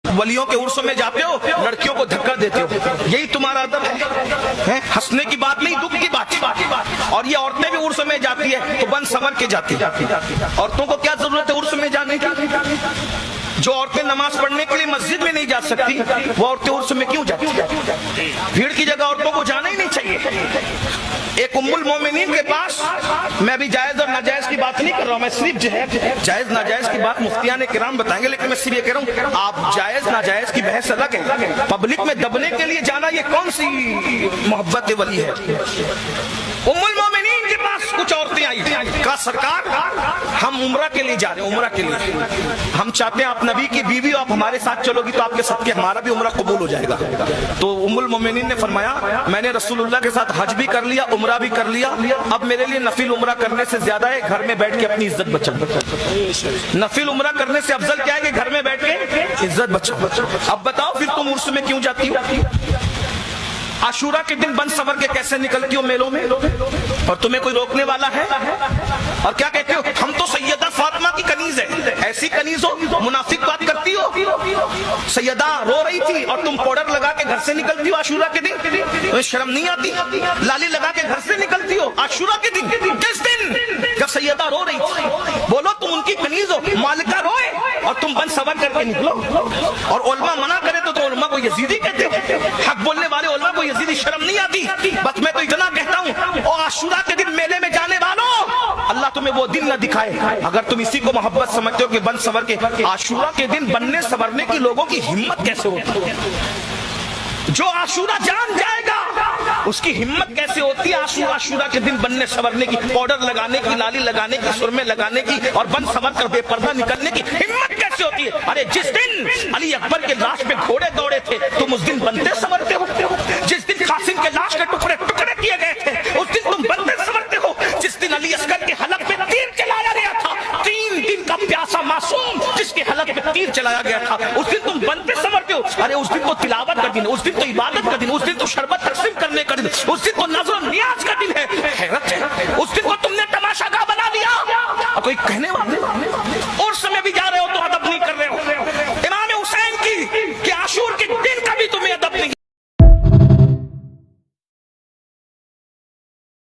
वलियों के उर्सों में जाते हो, लड़कियों को धक्का देते हो, यही तुम्हारा अदब है? हंसने की बात नहीं, दुख की बात। और ये औरतें भी उर्स में जाती है तो बन संवर के जाती है। औरतों को क्या जरूरत है उर्स में जाने की? जो औरतें नमाज पढ़ने के लिए मस्जिद में नहीं जा सकती, वो औरतें उर्स में क्यों जाती? भीड़ की जगह औरतों को जाना ही नहीं चाहिए। एक उम्मुल मोमिनीन के पास, मैं अभी जायज और नाजायज की बात नहीं कर रहा हूं, मैं सिर्फ जो है जायज नाजायज की बात मुफ्तियान किराम बताएंगे, लेकिन मैं सिर्फ ये कह रहा हूं, आप जायज नाजायज की बहस अलग है, पब्लिक में दबने के लिए जाना ये कौन सी मोहब्बत वली है? उम्मुल मोमिनीन के पास कुछ औरतें आई, कहा सरकार हम उम्रा के लिए जा रहे हैं, उम्रा के लिए हम चाहते हैं आप नबी की बीवी हो, आप हमारे साथ चलोगी तो आपके सदके हमारा भी उम्रा कबूल हो जाएगा। तो उम्मुल मोमिनीन ने फरमाया मैंने रसूलुल्लाह के साथ हज भी कर लिया, उम्रा भी कर लिया, अब मेरे लिए नफिल उम्रा करने से ज्यादा है घर में बैठ के अपनी इज्जत बचाओ। नफिल उम्रा करने से अफजल क्या है कि घर में बैठ के इज्जत बचाओ। अब बताओ फिर तुम उर्स में क्यों जाती हो? आशूरा के दिन बन सवर के कैसे निकलती हो मेलों में, और तुम्हें कोई रोकने वाला है? और क्या कहते हो हम तो सैयदा फातिमा की कनीज है। ऐसी कनीज हो, मुनाफिक बात करती हो। सैयदा रो रही थी और तुम पाउडर लगा के घर से निकलती हो आशूरा के दिन, तुम्हें शर्म नहीं आती? लाली लगा के घर से निकलती हो आशूरा के दिन, किस दिन जब सैयदा रो रही थी? बोलो तुम उनकी कनीज हो, मालिका रोए और तुम बन सवर करके निकलो। और उलमा मना करे तो उलमा को यजीदी कहते हो, हक बोलने वाले उलमा को यजीदी शर्म नहीं आती? बस मैं तो इतना कहता हूँ, और आशूरा के दिन मेले में जाने वालों, अल्लाह तुम्हें वो दिन न दिखाए अगर तुम इसी को मोहब्बत समझते हो कि बन सवर के। आशूरा के दिन बनने सवरने की लोगों की हिम्मत कैसे होती है? जो आशूरा जान जाएगा उसकी हिम्मत कैसे होती है आशूरा के दिन बनने सवरने की, पाउडर लगाने की, लाली लगाने की, सुरमे लगाने की और बन सवर कर बेपर्दा निकलने की हिम्मत कैसे होती है? अरे जिस दिन अली अकबर के लाश पे घोड़े दौड़े थे तुम उस दिन बनते सवरते हो। जिस दिन कासिम के लाश के टुकड़े टुकड़े किए गए थे उस दिन तुम बनते सवरते हो। जिस दिन अली असगर के हलक पे तीर चलाया गया था, 3 दिन का प्यासा मासूम जिसके हलक पे तीर चलाया गया था, उस दिन तुम बनते सवरते हो। अरे उस दिन तो तिलावत का दिन, उस दिन तो इबादत का दिन, उस दिन तो शरबत तकसीम करने का दिन, उस दिन तो नज़र नियाज का दिन है। हैरत है, उस दिन को तुमने तमाशा का बना दिया। और कोई कहने वाले